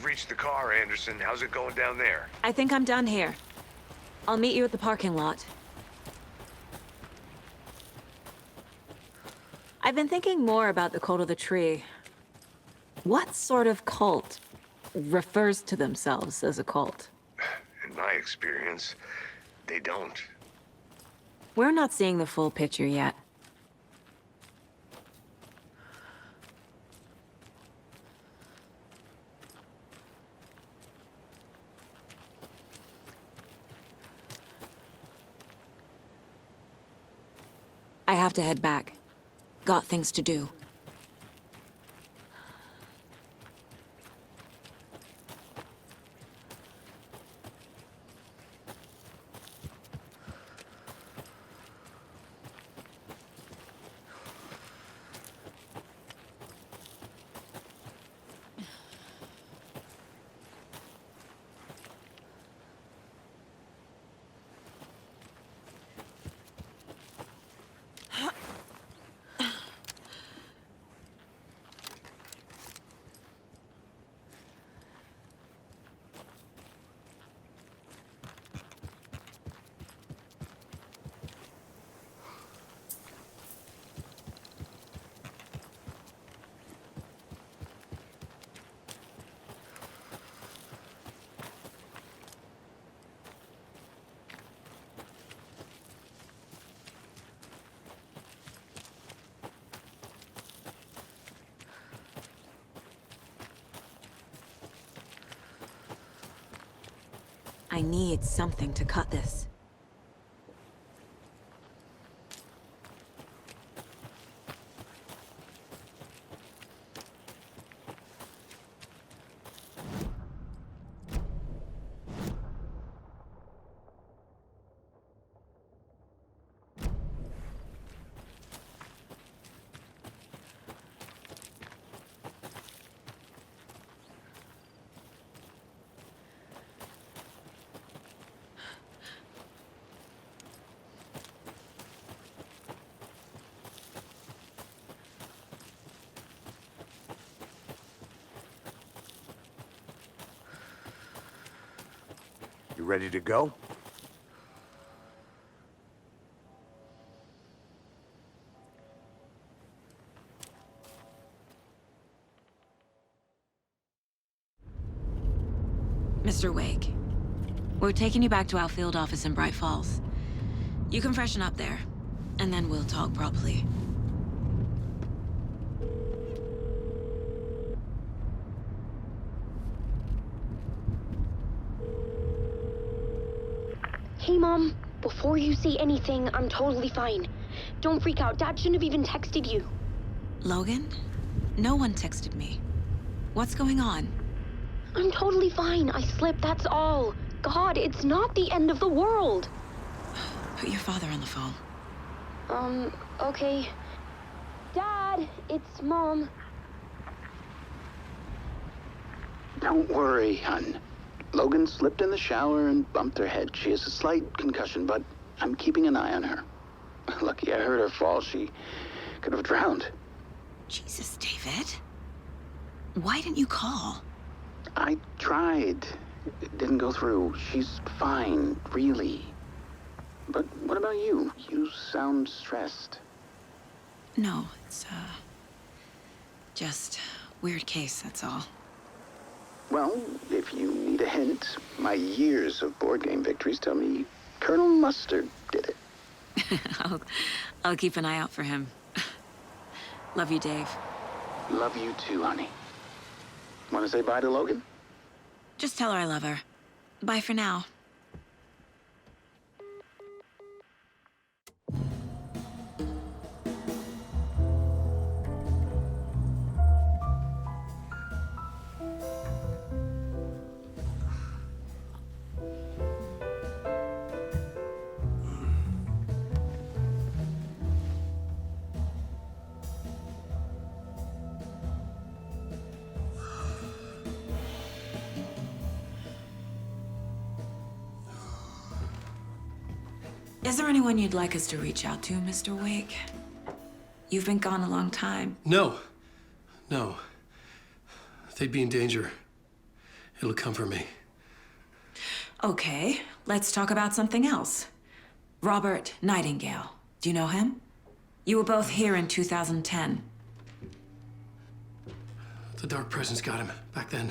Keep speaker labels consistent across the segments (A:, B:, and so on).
A: We've reached the car, Anderson. How's it going down there?
B: I think I'm done here. I'll meet you at the parking lot. I've been thinking more about the cult of the tree. What sort of cult refers to themselves as a cult?
A: In my experience, they don't.
B: We're not seeing the full picture yet. I have to head back. Got things to do. I need something to cut this.
A: You ready to go?
B: Mr. Wake, we're taking you back to our field office in Bright Falls. You can freshen up there, and then we'll talk properly.
C: Hey, Mom. Before you say anything, I'm totally fine. Don't freak out. Dad shouldn't have even texted you.
B: Logan? No one texted me. What's going on?
C: I'm totally fine. I slipped, that's all. God, it's not the end of the world.
B: Put your father on the phone.
C: Okay. Dad, it's Mom.
D: Don't worry, hun. Logan slipped in the shower and bumped her head. She has a slight concussion, but I'm keeping an eye on her. Lucky I heard her fall. She could have drowned.
B: Jesus, David. Why didn't you call?
D: I tried. It didn't go through. She's fine, really. But what about you? You sound stressed.
B: No, it's, just weird case, that's all.
D: Well, if you need a hint, my years of board game victories tell me Colonel Mustard did it.
B: I'll keep an eye out for him. Love you, Dave.
D: Love you too, honey. Want to say bye to Logan?
B: Just tell her I love her. Bye for now. Is there anyone you'd like us to reach out to, Mr. Wake? You've been gone a long time.
E: No. They'd be in danger. It'll come for me.
B: Okay, let's talk about something else. Robert Nightingale. Do you know him? You were both here in 2010.
E: The Dark Presence got him back then.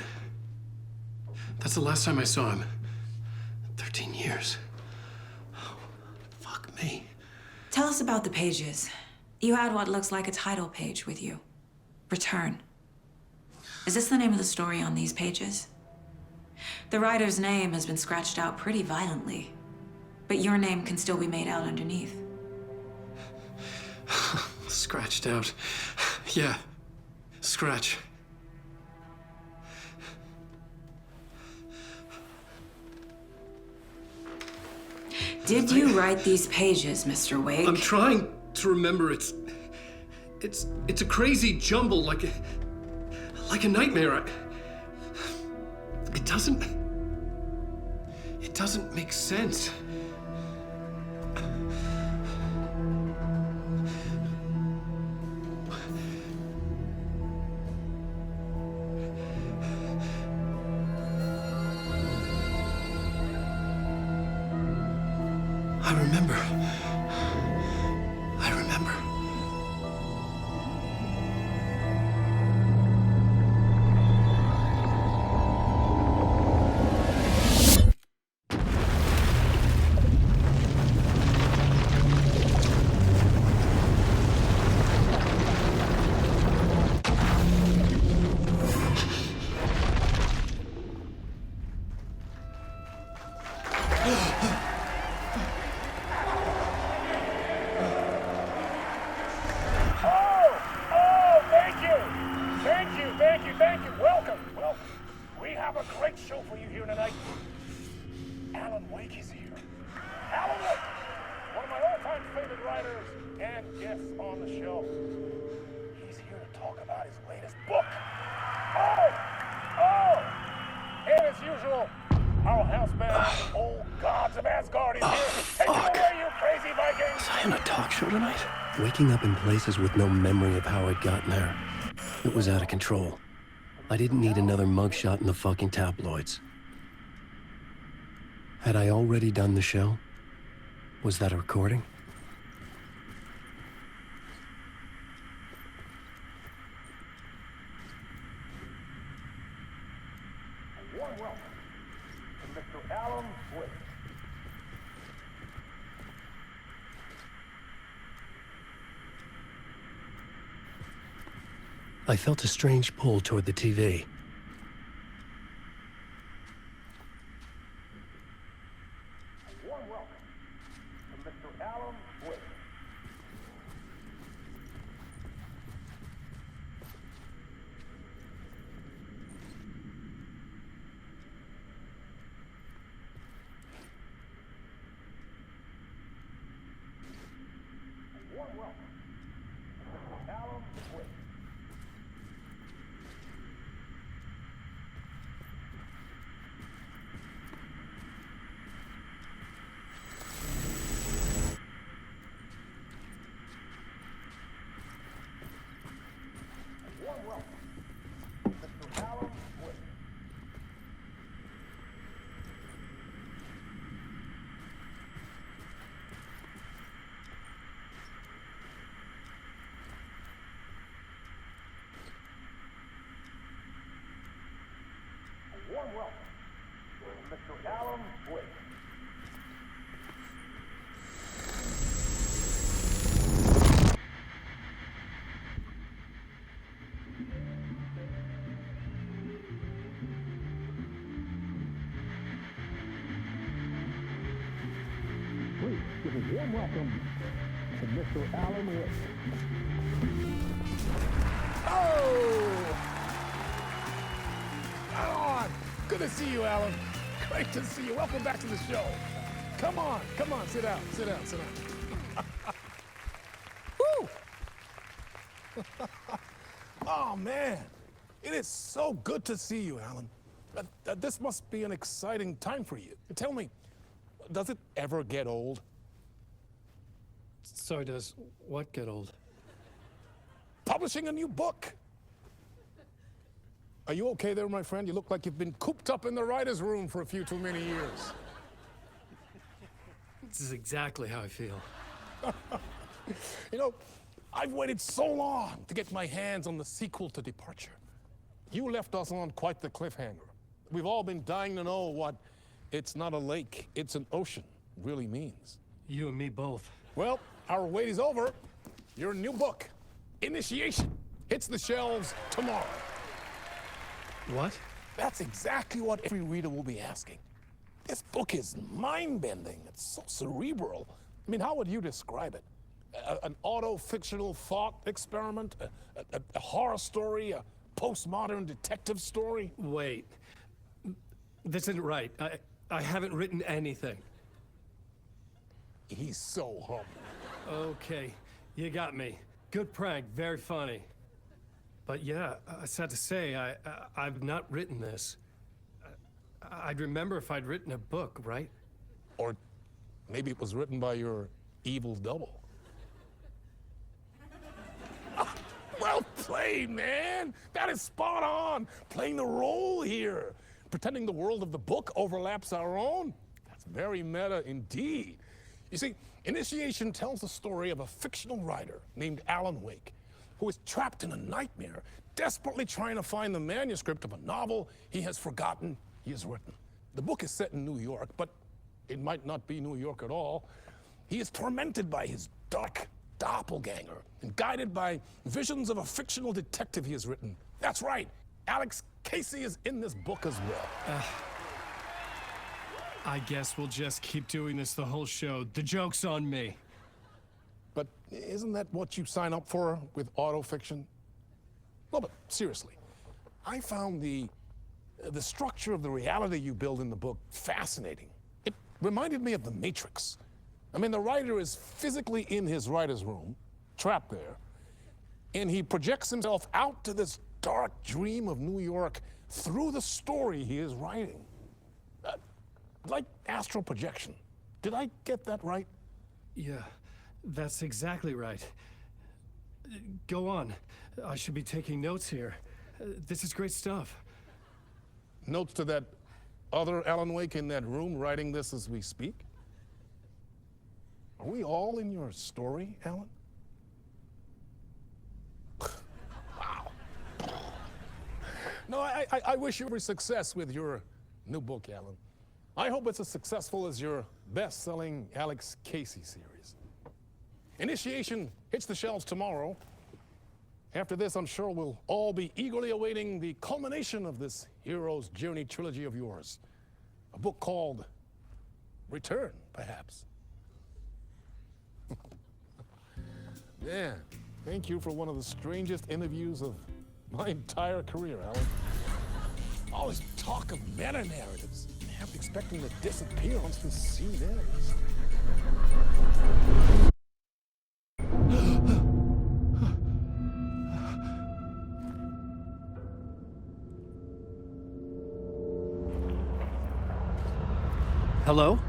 E: That's the last time I saw him. 13 years. Oh, fuck me.
B: Tell us about the pages. You had what looks like a title page with you. Return. Is this the name of the story on these pages? The writer's name has been scratched out pretty violently, but your name can still be made out underneath.
E: Scratched out. Yeah. Scratch.
B: Did you write these pages, Mr. Wake?
E: I'm trying to remember. It's a crazy jumble, like a nightmare. It doesn't make sense. I remember.
F: Thank you. Welcome. We have a great show for you here tonight. Alan Wake is here. Alan Wake, one of my all-time favorite writers and guests on the show. He's here to talk about his latest book. And as usual, our house band, Old Gods of Asgard, is here. Take it away, you crazy Vikings!
E: Was I on a talk show tonight? Waking up in places with no memory of how I'd gotten there. It was out of control. I didn't need another mugshot in the fucking tabloids. Had I already done the show? Was that a recording?
F: A warm welcome to Mr. Alan Wake.
E: I felt a strange pull toward the TV.
F: A warm welcome to Mr. Alan Wake. A warm welcome to Mr. Alan Wake. Warm welcome, Mr. Alan Wake. A warm welcome, Mr. Alan Wake. Please give a warm welcome to Mr. Alan Wake. Oh! Alan! Good to see you, Alan. Great to see you. Welcome back to the show. Come on, sit down. Woo! Oh, man. It is so good to see you, Alan. This must be an exciting time for you. Tell me, does it ever get old?
E: Sorry, does what get old?
F: Publishing a new book. Are you okay there, my friend? You look like you've been cooped up in the writer's room for a few too many years.
E: This is exactly how I feel.
F: You know, I've waited so long to get my hands on the sequel to Departure. You left us on quite the cliffhanger. We've all been dying to know what "it's not a lake, it's an ocean" really means.
E: You and me both.
F: Well, our wait is over. Your new book, Initiation, hits the shelves tomorrow.
E: What?
F: That's exactly what every reader will be asking. This book is mind-bending. It's so cerebral. I mean, how would you describe it? An auto-fictional thought experiment? A horror story? A postmodern detective story?
E: Wait. This isn't right. I haven't written anything.
F: He's so humble.
E: Okay, you got me. Good prank, very funny. But yeah, sad to say, I've not written this. I'd remember if I'd written a book, right?
F: Or maybe it was written by your evil double. Well played, man! That is spot on! Playing the role here. Pretending the world of the book overlaps our own. That's very meta indeed. You see, Initiation tells the story of a fictional writer named Alan Wake, who is trapped in a nightmare, desperately trying to find the manuscript of a novel he has forgotten he has written. The book is set in New York, but it might not be New York at all. He is tormented by his dark doppelganger and guided by visions of a fictional detective he has written. That's right, Alex Casey is in this book as well.
E: I guess we'll just keep doing this the whole show. The joke's on me.
F: But isn't that what you sign up for with autofiction? No, but seriously, I found the structure of the reality you build in the book fascinating. It reminded me of The Matrix. I mean, the writer is physically in his writer's room, trapped there, and he projects himself out to this dark dream of New York through the story he is writing. Like astral projection. Did I get that right?
E: Yeah, that's exactly right. Go on. I should be taking notes here. This is great stuff.
F: Notes to that other Alan Wake in that room writing this as we speak? Are we all in your story, Alan? Wow. No, I wish you every success with your new book, Alan. I hope it's as successful as your best-selling Alex Casey series. Initiation hits the shelves tomorrow. After this, I'm sure we'll all be eagerly awaiting the culmination of this hero's journey trilogy of yours. A book called Return, perhaps. Yeah, thank you for one of the strangest interviews of my entire career, Alan. All this talk of meta-narratives. Half expecting to disappear once the scene ends.
E: Hello?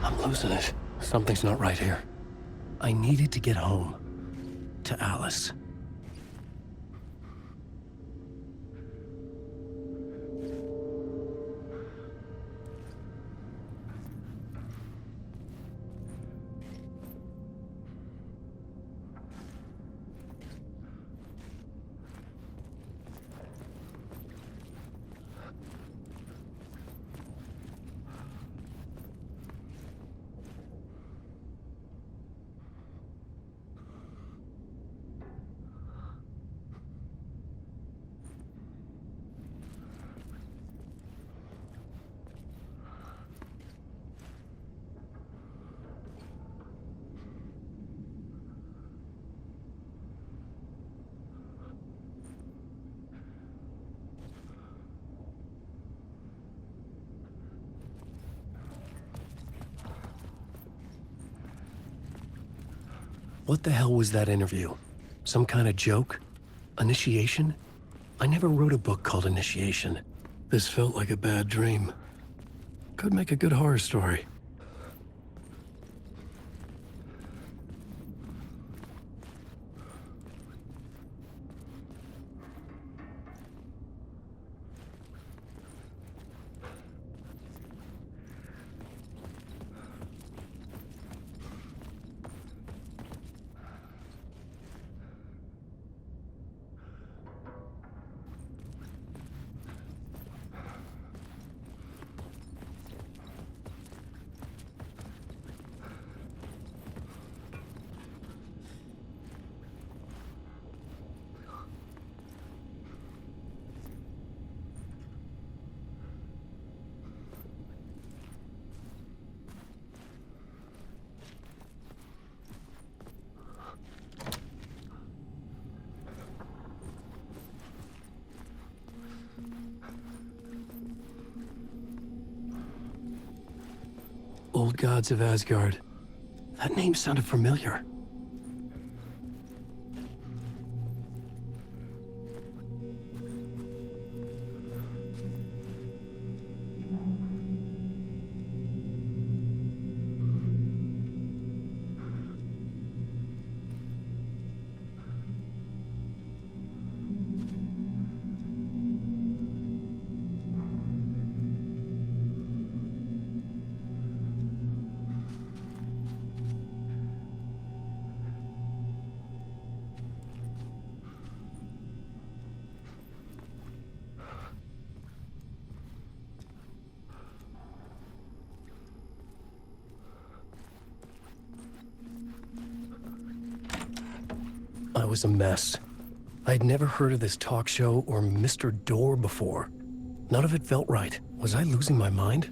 G: I'm losing it. Something's not right here. I needed to get home. To Alice. What the hell was that interview? Some kind of joke? Initiation? I never wrote a book called Initiation. This felt like a bad dream. Could make a good horror story. old gods of Asgard. That name sounded familiar. I was a mess. I'd never heard of this talk show or Mr. Door before. None of it felt right. Was I losing my mind?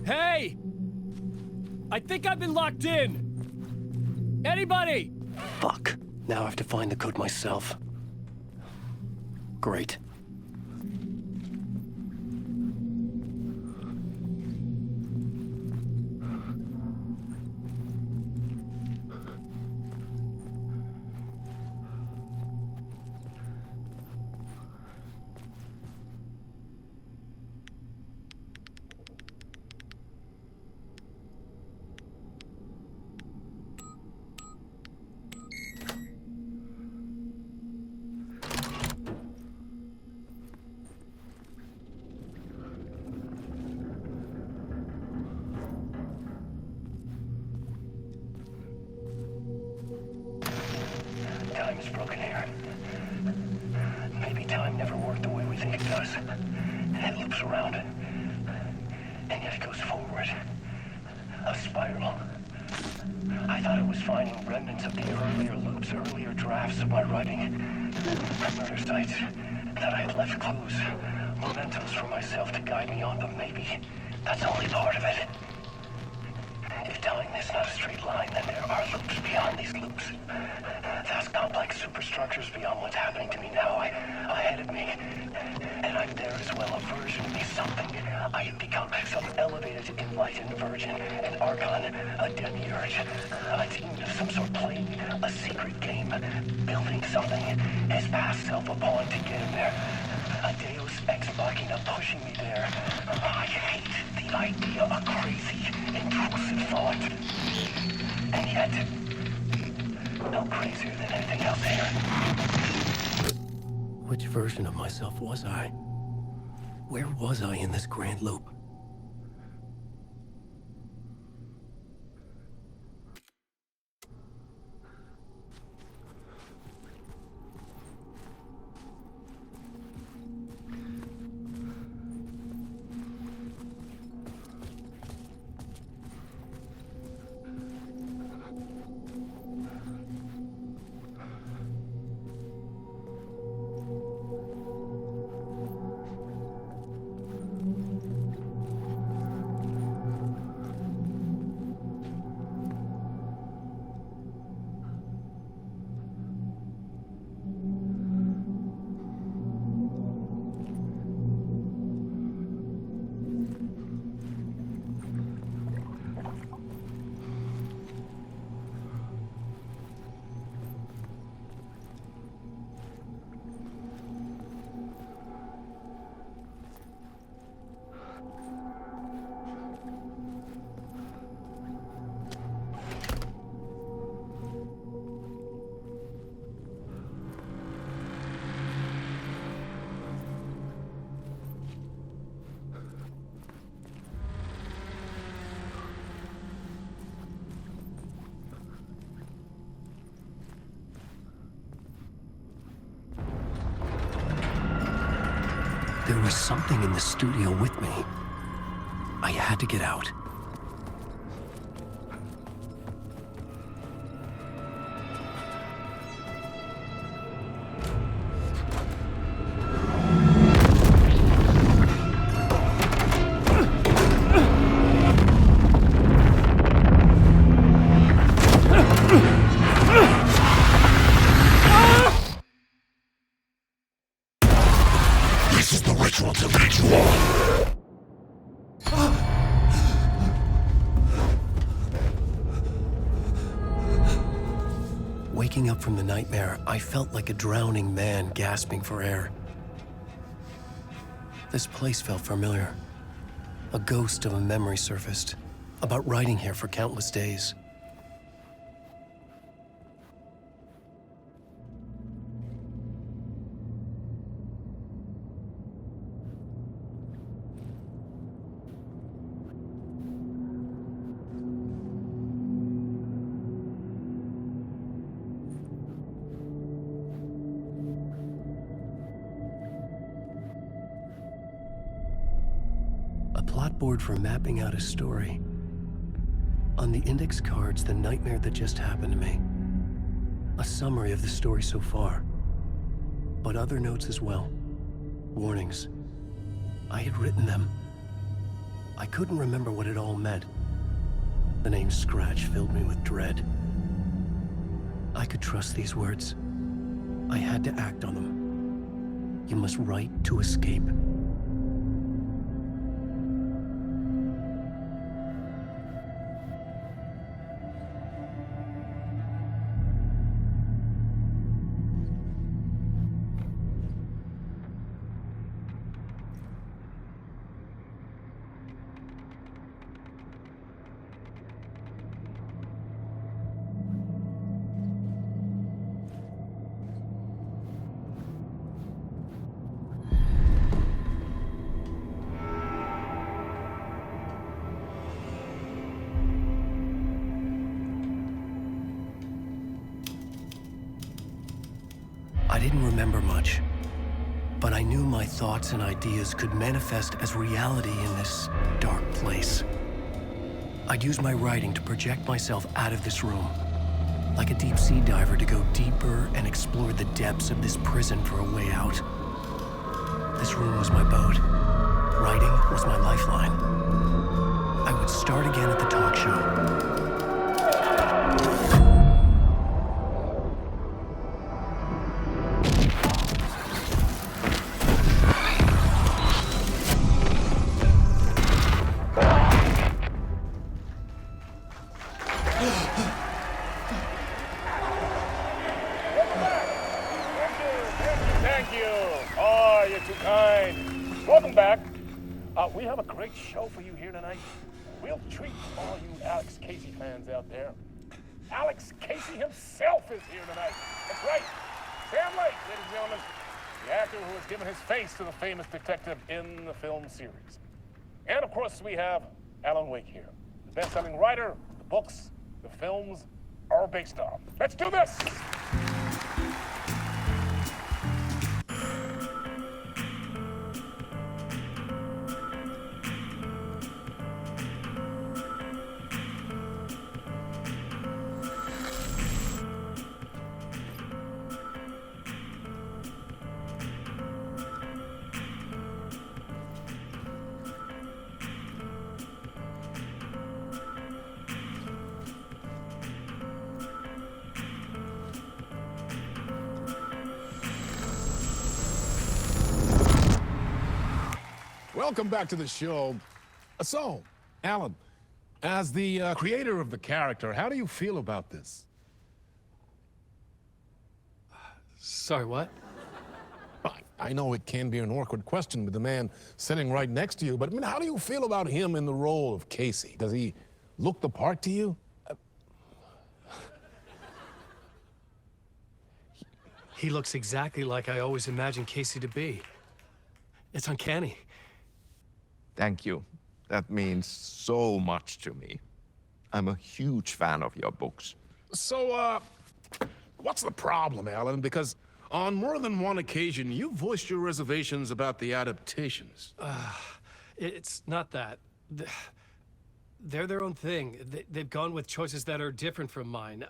E: Hey! I think I've been locked in! Anybody?
G: Fuck. Now I have to find the code myself. Great.
H: Time is broken here. Maybe time never worked the way we think it does. It loops around, and yet it goes forward. A spiral. I thought I was finding remnants of the earlier loops, earlier drafts of my writing. Murder sites that I had left clues, mementos for myself to guide me on, but maybe that's only part of it. If time is not a straight line, then there are loops beyond these loops. Vast complex superstructures beyond what's happening to me now, ahead of me. And I'm there as well, a version of me, something. I have become some elevated, enlightened virgin, an archon, a demiurge, a demon of some sort playing a secret game, building something, his past self upon to get him there. A deus ex machina pushing me there. I hate the idea, a crazy, intrusive thought. And yet, no crazier than anything else here.
G: Which version of myself was I? Where was I in this grand loop? was something in the studio with me. I had to get out.
A: This is the ritual to lead you on.
G: Waking up from the nightmare, I felt like a drowning man gasping for air. This place felt familiar. A ghost of a memory surfaced, about riding here for countless days. A plot board for mapping out a story. On the index cards, the nightmare that just happened to me. A summary of the story so far. But other notes as well. Warnings. I had written them. I couldn't remember what it all meant. The name Scratch filled me with dread. I could trust these words. I had to act on them. You must write to escape. I didn't remember much, but I knew my thoughts and ideas could manifest as reality in this dark place. I'd use my writing to project myself out of this room, like a deep-sea diver to go deeper and explore the depths of this prison for a way out. This room was my boat. Writing was my lifeline. I would start again at the talk show.
F: Thank you. Oh, you're too kind. Welcome back. We have a great show for you here tonight. We'll treat all you Alex Casey fans out there. Alex Casey himself is here tonight. That's right. Sam Lake, ladies and gentlemen, the actor who has given his face to the famous detective in the film series. And of course, we have Alan Wake here, the best-selling writer the books, the films are based on. Let's do this!
I: Welcome back to the show. So, Alan, as the creator of the character, how do you feel about this?
E: Sorry, what?
I: I know it can be an awkward question with the man sitting right next to you, but I mean, how do you feel about him in the role of Casey? Does he look the part to you?
E: He looks exactly like I always imagined Casey to be. It's uncanny.
J: Thank you. That means so much to me. I'm a huge fan of your books.
I: So, what's the problem, Alan? Because On more than one occasion, you voiced your reservations about the adaptations.
E: It's not that. They're their own thing. They've gone with choices that are different from mine.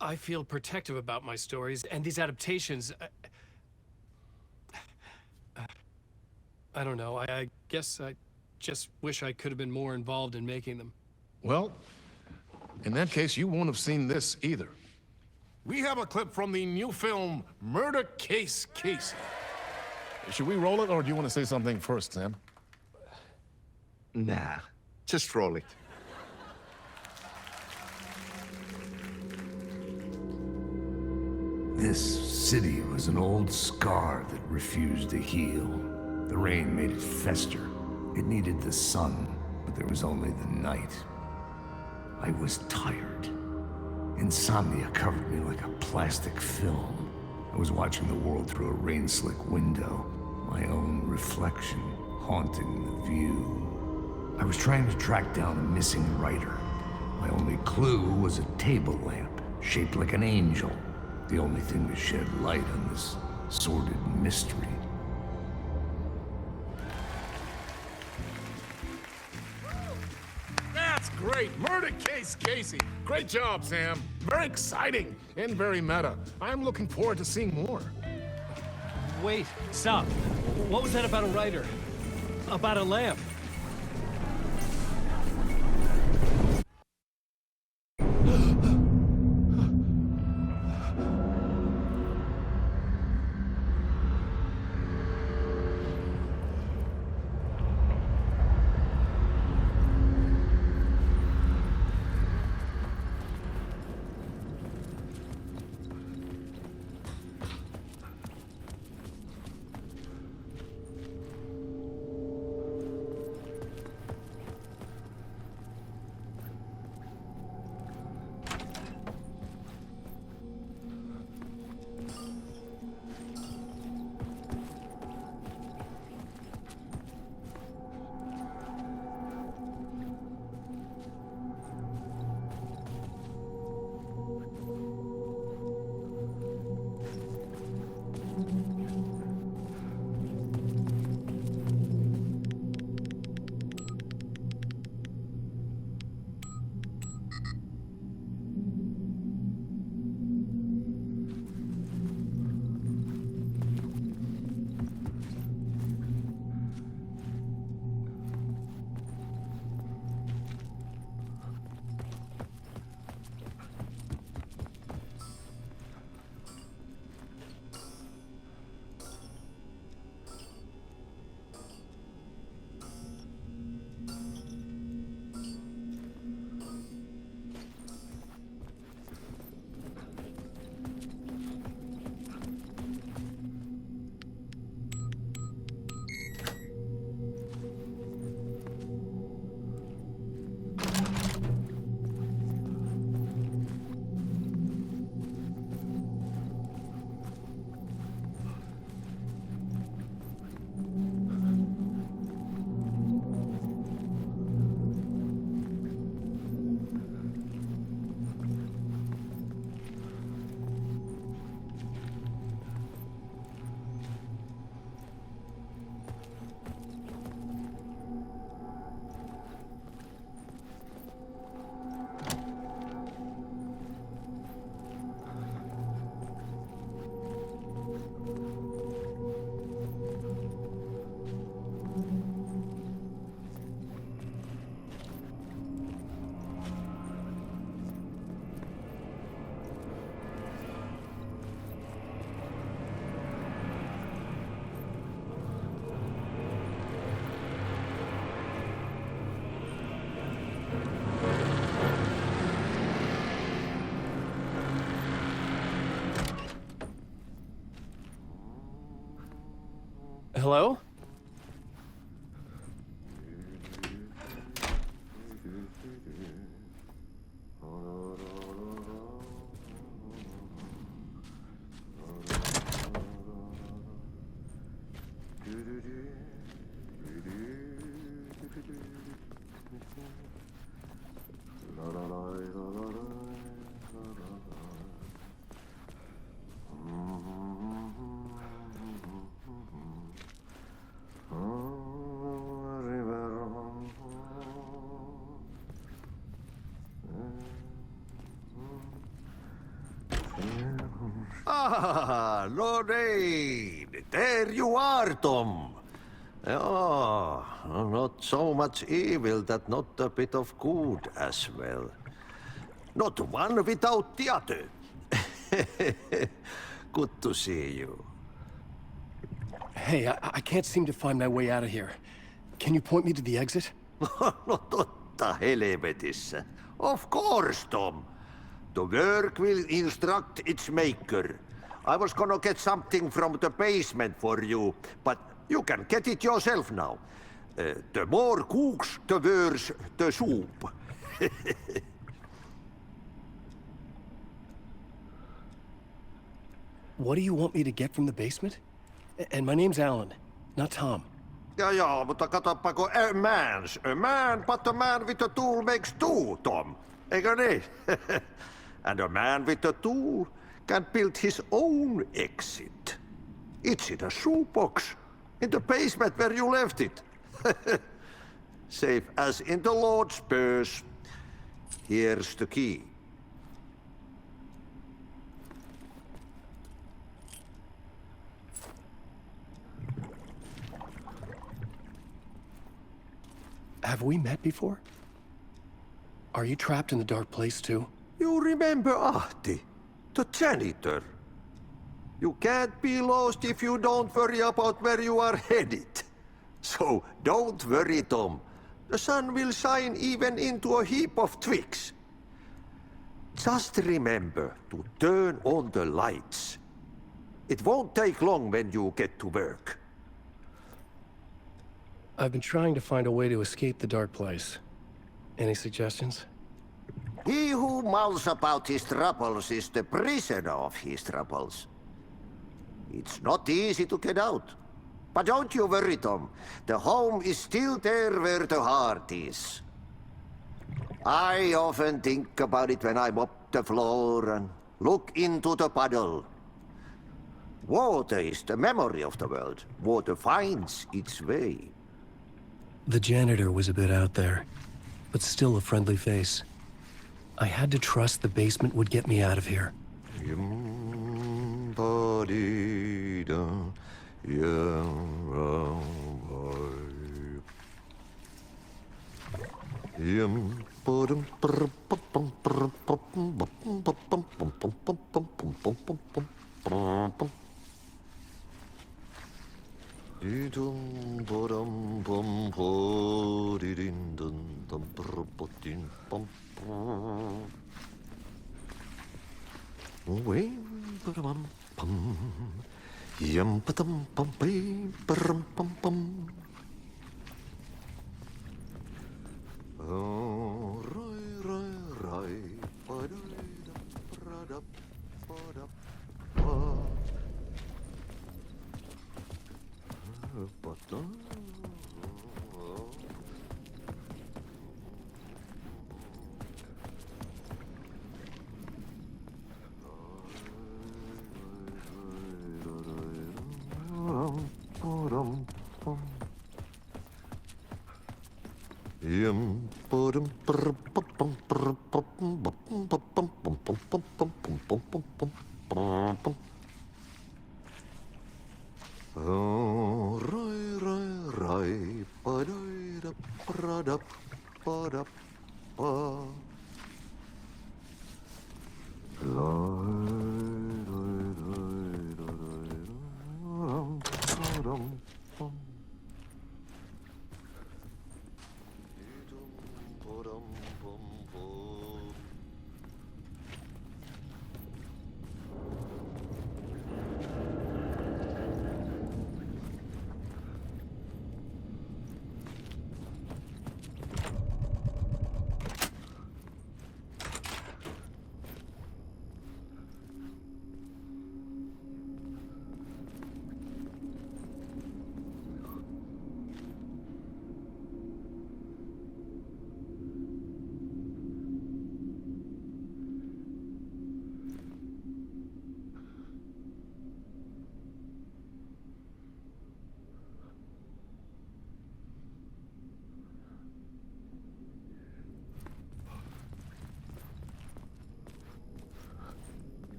E: I feel protective about my stories, and these adaptations... I don't know. I guess I just wish I could have been more involved in making them.
I: Well, in that case, you won't have seen this either. We have a clip from the new film, Murder Case Casey. Should we roll it, or do you want to say something first, Sam?
J: Nah, just roll it.
K: This city was an old scar that refused to heal. The rain made it fester. It needed the sun, but there was only the night. I was tired. Insomnia covered me like a plastic film. I was watching the world through a rain-slick window, my own reflection haunting the view. I was trying to track down a missing writer. My only clue was a table lamp, shaped like an angel. The only thing to shed light on this sordid mystery.
I: That's great! Murder Case Casey! Great job, Sam. Very exciting and very meta. I'm looking forward to seeing more.
E: Wait, stop. What was that about a writer? About a lamp? Hello?
L: Ah, Lorraine! There you are, Tom. Oh, not so much evil that not a bit of good as well. Not one without the other. Good to see you.
G: Hey, I can't seem to find my way out of here. Can you point me to the exit?
L: No totta helvetissä. Of course, Tom. The work will instruct its maker. I was gonna get something from the basement for you, but you can get it yourself now. The more cooks, the worse the soup.
G: What do you want me to get from the basement? And my name's Alan, not Tom.
L: Ja, mutta katoppa, kun a man, but a man with a tool makes two, Tom. Eikö niin? And a man with a tool can build his own exit. It's in a shoebox, in the basement where you left it. Safe as in the Lord's purse. Here's the key.
G: Have we met before? Are you trapped in the dark place too?
L: You remember Ahti, the janitor. You can't be lost if you don't worry about where you are headed. So don't worry, Tom. The sun will shine even into a heap of twigs. Just remember to turn on the lights. It won't take long when you get to work.
G: I've been trying to find a way to escape the dark place. Any suggestions?
L: He who mulls about his troubles is the prisoner of his troubles. It's not easy to get out. But don't you worry, Tom. The home is still there where the heart is. I often think about it when I mop the floor and look into the puddle. Water is the memory of the world. Water finds its way.
G: The janitor was a bit out there, but still a friendly face. I had to trust the basement would get me out of here.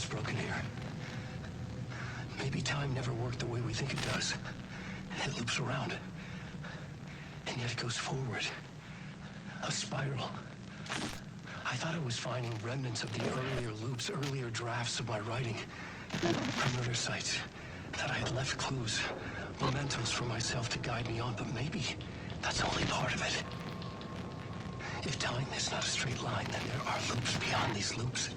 H: Time's broken here. Maybe time never worked the way we think it does. It loops around. And yet it goes forward. A spiral. I thought I was finding remnants of the earlier loops, earlier drafts of my writing. Murder sites. That I had left clues, mementos for myself to guide me on, but maybe that's only part of it. If time is not a straight line, then there are loops beyond these loops.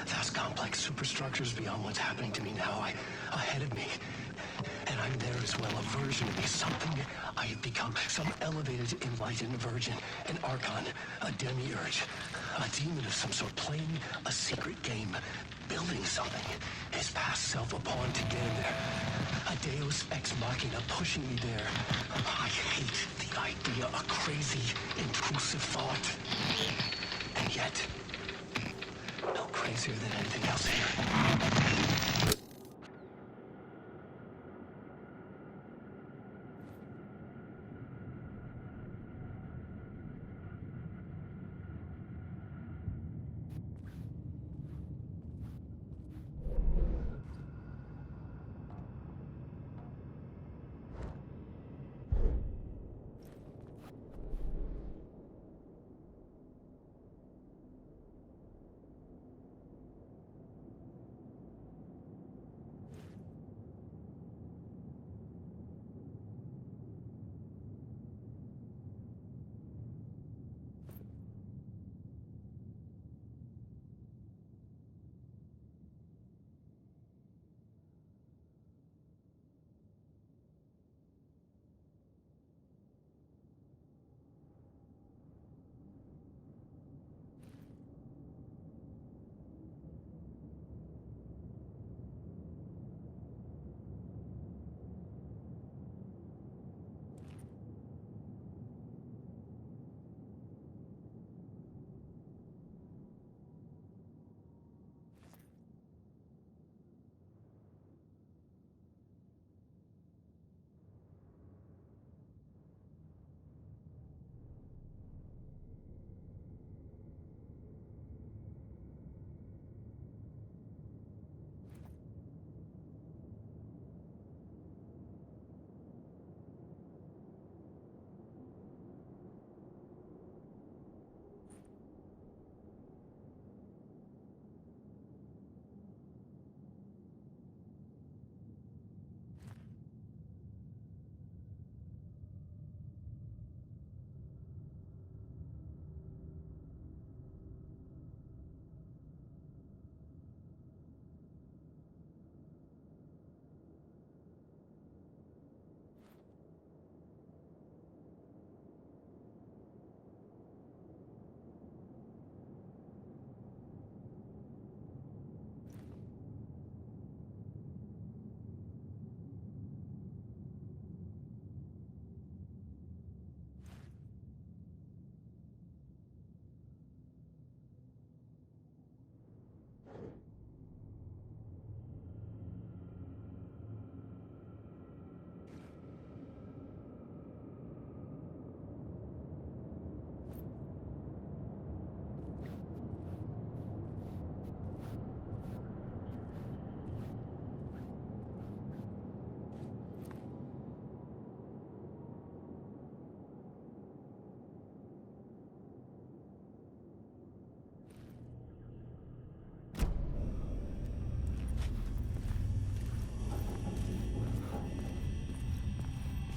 H: Vast complex superstructures beyond what's happening to me now, ahead of me. And I'm there as well, a version of me, something I have become, some elevated, enlightened virgin, an archon, a demiurge, a demon of some sort, playing a secret game, building something, his past self a pawn to get him there, a deus ex machina pushing me there. I hate the idea, a crazy, intrusive thought. And yet, no crazier than anything else here.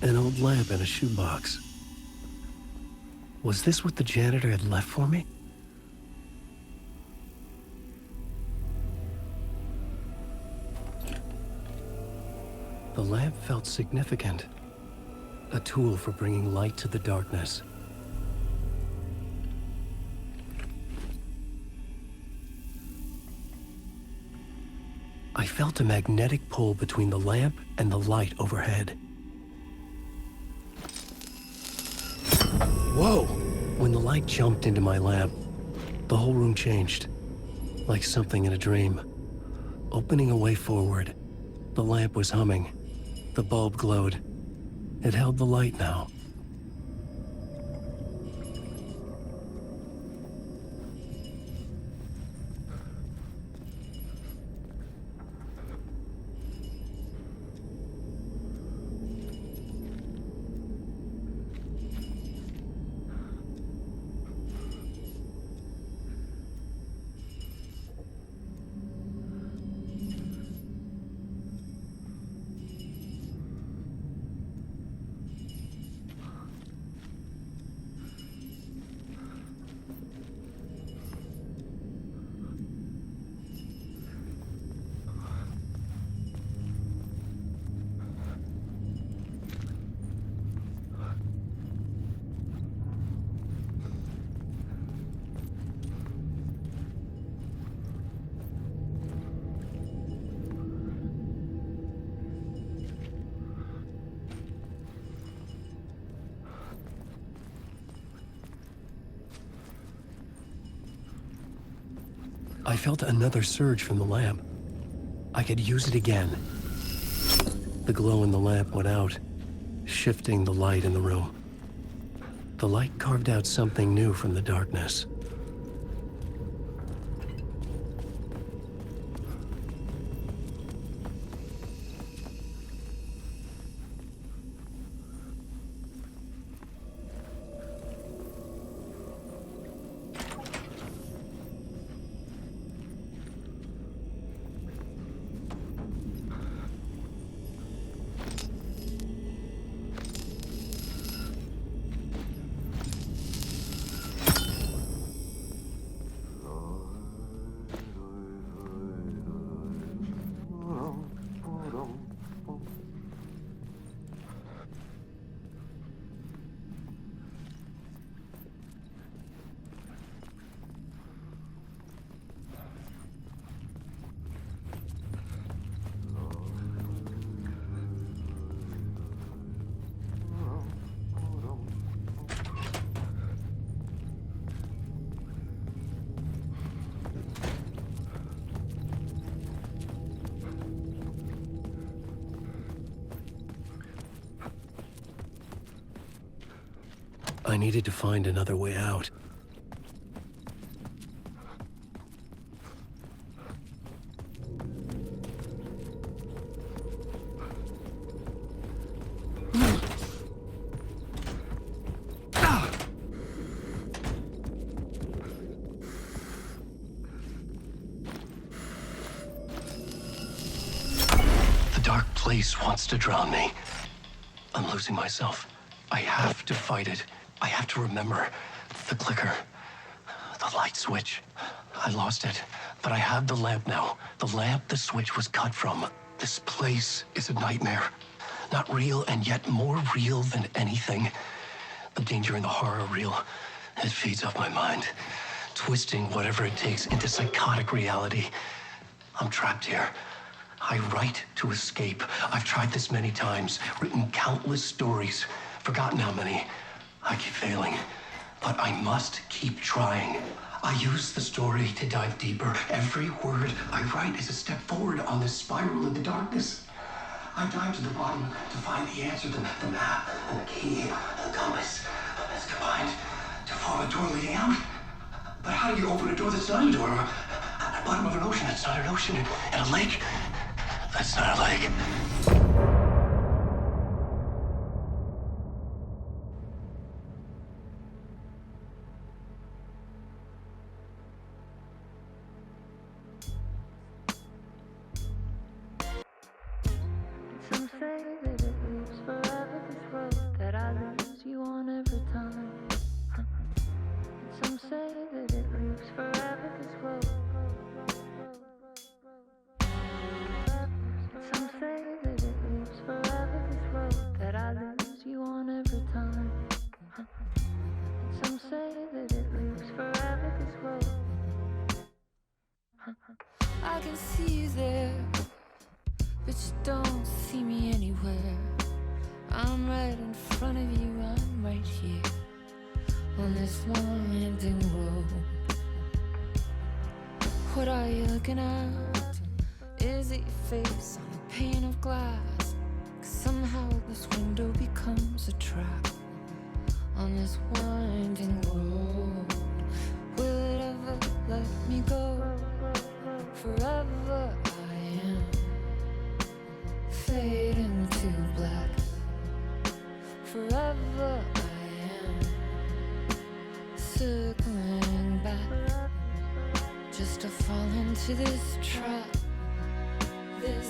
G: An old lamp in a shoebox. Was this what the janitor had left for me? The lamp felt significant. A tool for bringing light to the darkness. I felt a magnetic pull between the lamp and the light overhead. Whoa! When the light jumped into my lamp, the whole room changed, like something in a dream. Opening a way forward, the lamp was humming. The bulb glowed. It held the light now. I felt another surge from the lamp. I could use it again. The glow in the lamp went out, shifting the light in the room. The light carved out something new from the darkness. I needed to find another way out. The dark place wants to drown me. I'm losing myself. I have to fight it. I have to remember the clicker, the light switch. I lost it, but I have the lamp now. The lamp the switch was cut from. This place is a nightmare. Not real, and yet more real than anything. The danger and the horror are real. It feeds off my mind, twisting whatever it takes into psychotic reality. I'm trapped here. I write to escape. I've tried this many times, written countless stories, forgotten how many. I keep failing, but I must keep trying. I use the story to dive deeper. Every word I write is a step forward on this spiral in the darkness. I dive to the bottom to find the answer, the map, and the key, and the compass. It's combined to form a door leading out. But how do you open a door that's not a door? At the bottom of an ocean that's not an ocean, and a lake that's not a lake.
M: Some say that it lives forever, this road that I lose you on every time. Some say that it lives forever, this road. Some say that it lives forever, this road that I lose you on every time. Some say that it lives forever, this road. I can see you there, but you don't see me anywhere. I'm right in front of you, I'm right here on this winding road. What are you looking at? Is it your face on a pane of glass? 'Cause somehow this window becomes a trap on this winding road. Will it ever let me go? Forever I am fading to black. Forever I am circling back, just to fall into this trap, this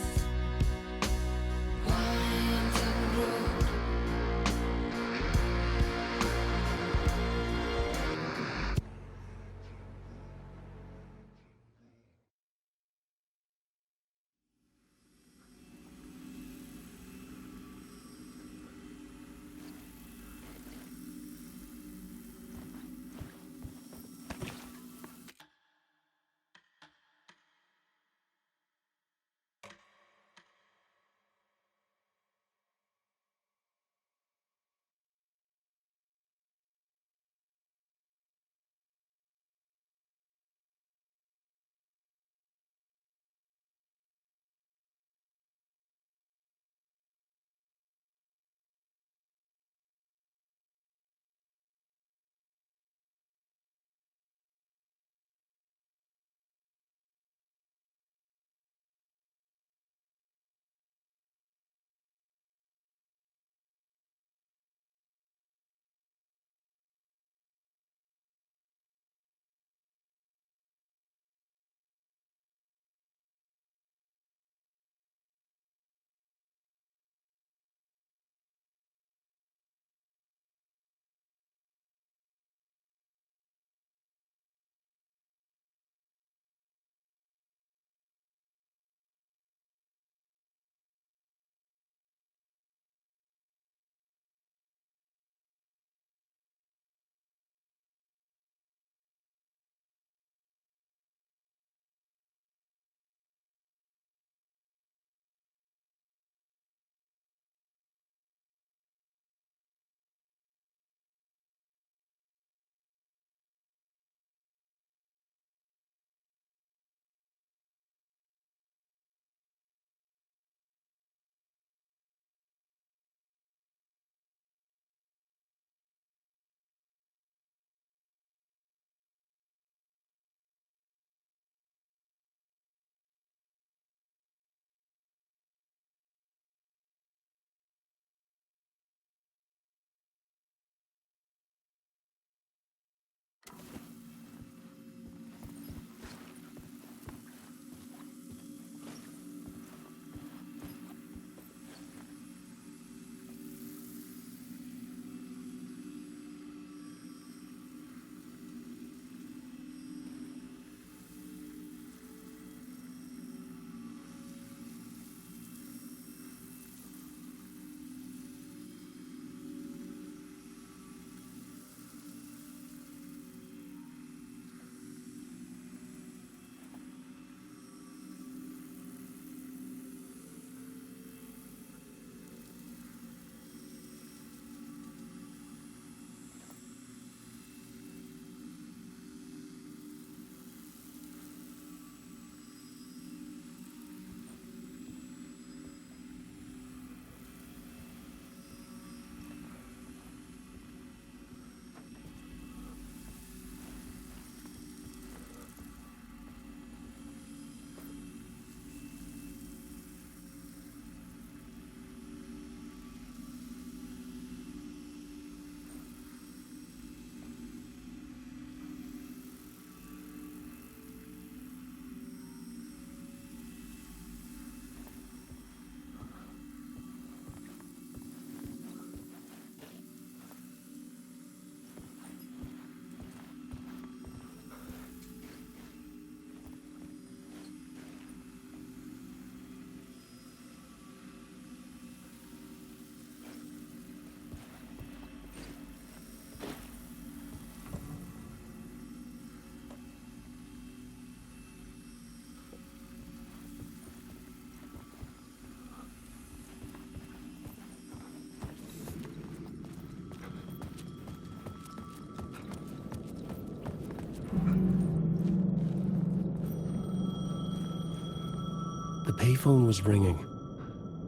G: payphone was ringing.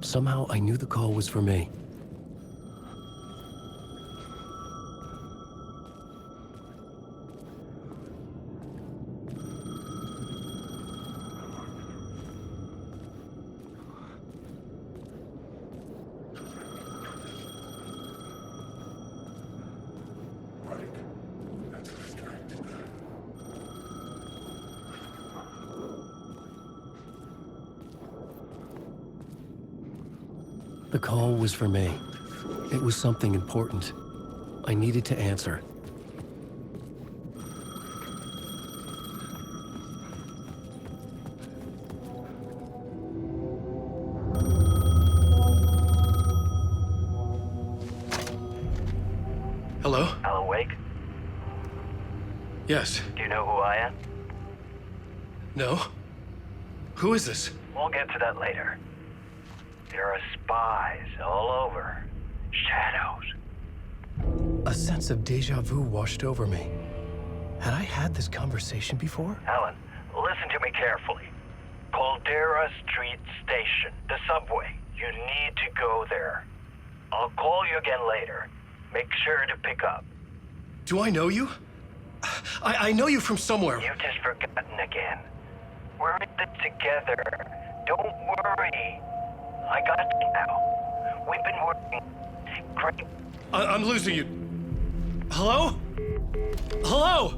G: Somehow I knew the call was for me. The call was for me. It was something important. I needed to answer. Hello?
H: Alan Wake?
G: Yes.
H: Do you know who I am?
G: No? Who is this?
H: We'll get to that later. There are spies all over. Shadows.
G: A sense of deja vu washed over me. Had I had this conversation before?
H: Alan, listen to me carefully. Caldera Street Station, the subway. You need to go there. I'll call you again later. Make sure to pick up.
G: Do I know you? I know you from somewhere.
H: You've just forgotten again. We're in this together. Don't worry. I got you now. We've been working great.
G: I'm losing you. Hello? Hello?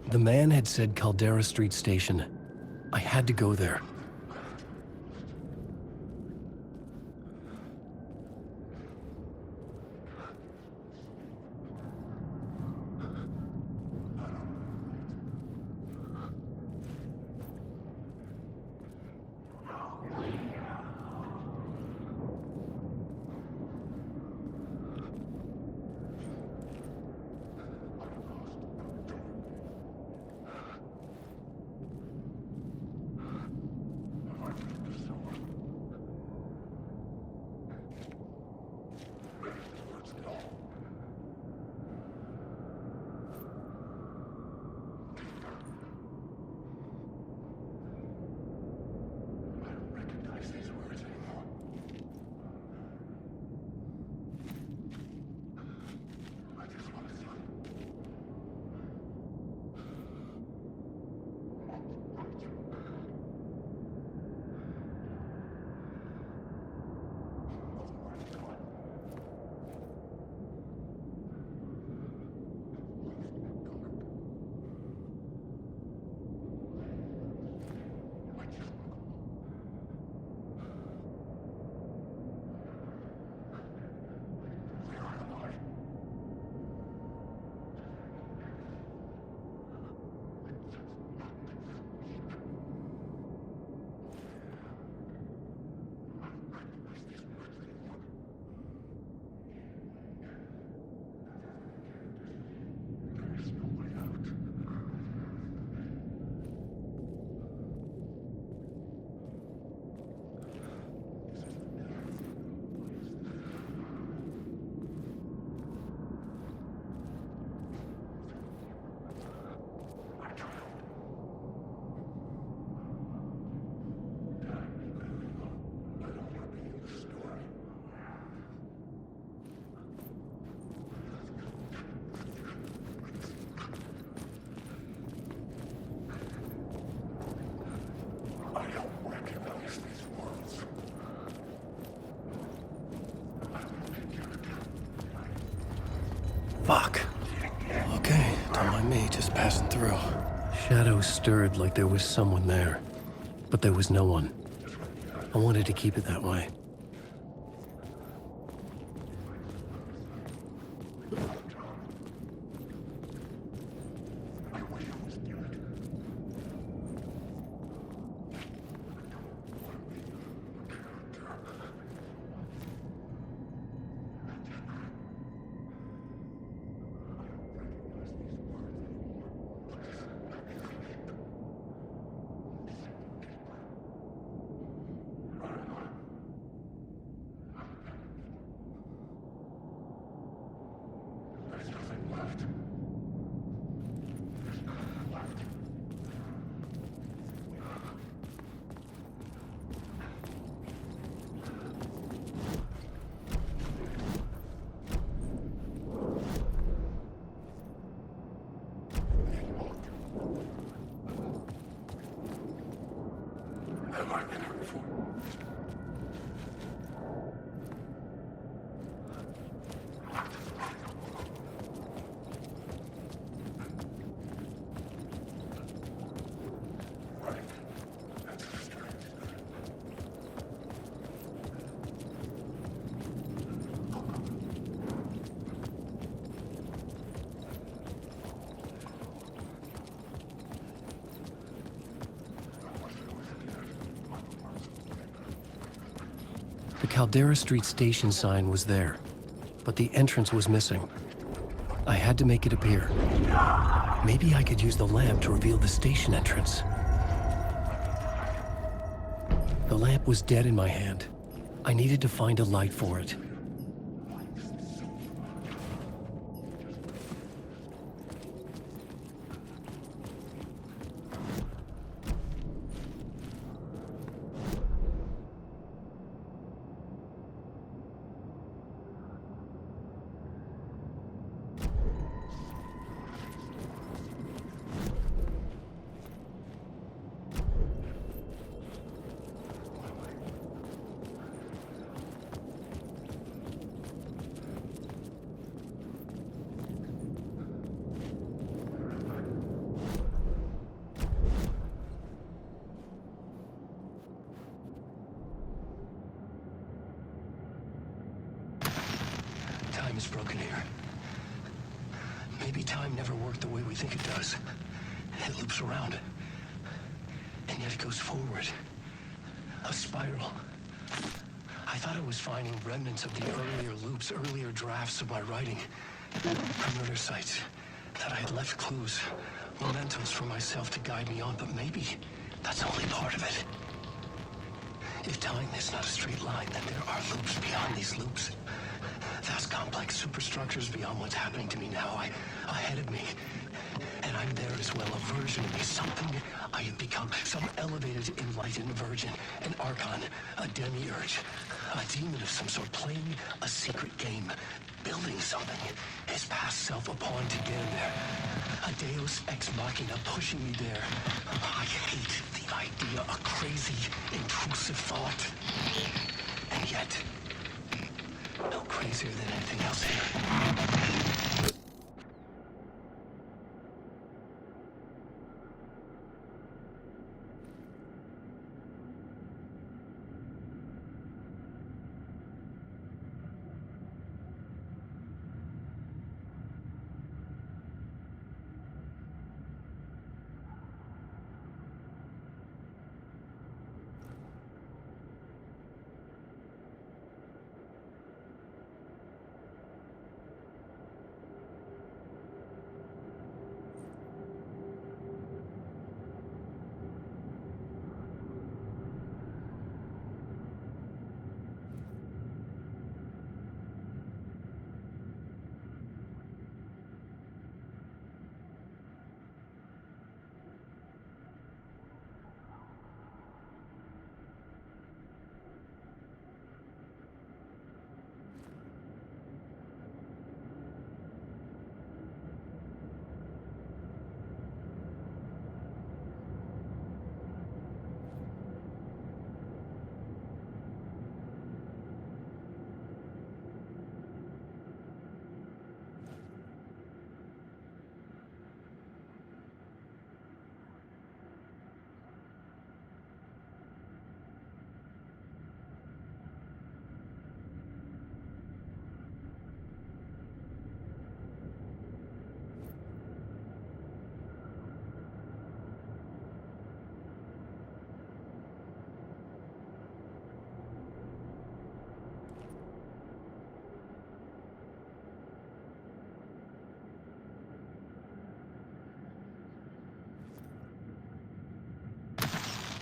G: The man had said Caldera Street Station. I had to go there. Fuck. Okay, don't mind me, just passing through. Shadows stirred like there was someone there, but there was no one. I wanted to keep it that way. The Caldera Street station sign was there, but the entrance was missing. I had to make it appear. Maybe I could use the lamp to reveal the station entrance. The lamp was dead in my hand. I needed to find a light for it.
H: Time is broken here. Maybe time never worked the way we think it does. It loops around. And yet it goes forward. A spiral. I thought I was finding remnants of the earlier loops, earlier drafts of my writing. Murder sites. That I had left clues, mementos for myself to guide me on, but maybe that's only part of it. If time is not a straight line, then there are loops beyond these loops. Vast complex superstructures beyond what's happening to me now, ahead of me. And I'm there as well, a version of me, something I have become, some elevated, enlightened virgin, an archon, a demiurge, a demon of some sort, playing a secret game, building something, his past self upon to get him there. A deus ex machina pushing me there. I hate the idea, a crazy, intrusive thought. And yet, no crazier than anything else here.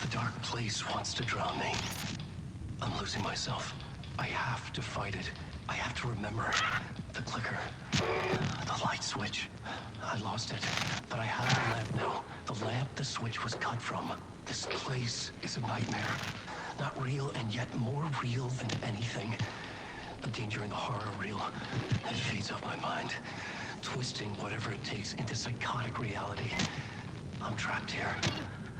H: The dark place wants to drown me. I'm losing myself. I have to fight it. I have to remember. The clicker. The light switch. I lost it. But I have the lamp now. The lamp the switch was cut from. This place is a nightmare. Not real, and yet more real than anything. The danger and the horror real. It feeds up my mind. Twisting whatever it takes into psychotic reality. I'm trapped here.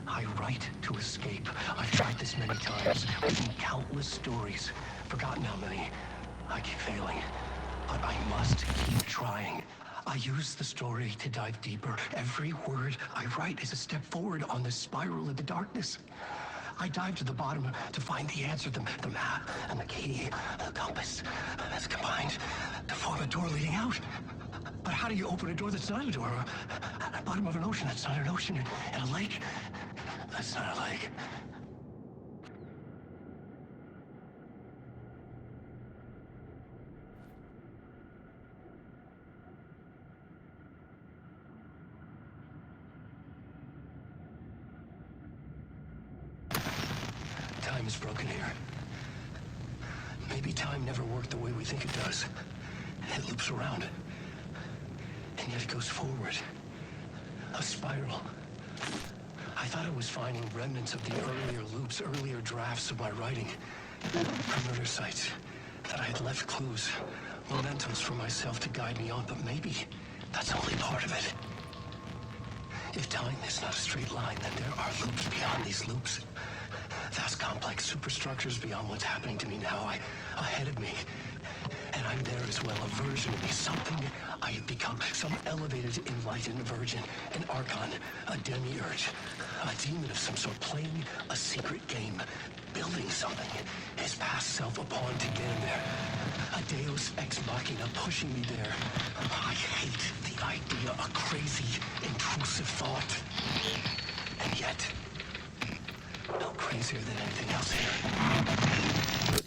H: I write to escape. I've tried this many times, written countless stories. Forgotten how many. I keep failing. But I must keep trying. I use the story to dive deeper. Every word I write is a step forward on this spiral into darkness. I dive to the bottom to find the answer, the map and the key, the compass. That's combined to form a door leading out. But how do you open a door that's not a door? At the bottom of an ocean that's not an ocean, and a lake that's not a lake. time is broken here. Maybe time never worked the way we think it does. It loops around. And yet it goes forward. A spiral. I thought I was finding remnants of the earlier loops, earlier drafts of my writing. Murder sites. That I had left clues, mementos for myself to guide me on, but maybe that's only part of it. If time is not a straight line, then there are loops beyond these loops. Vast complex superstructures beyond what's happening to me now, ahead of me. And I'm there as well, a version of me, something I have become, some elevated, enlightened virgin, an archon, a demiurge, a demon of some sort, playing a secret game, building something, his past self upon to get him there. A deus ex machina pushing me there. I hate the idea, a crazy, intrusive thought. And yet, no crazier than anything else here.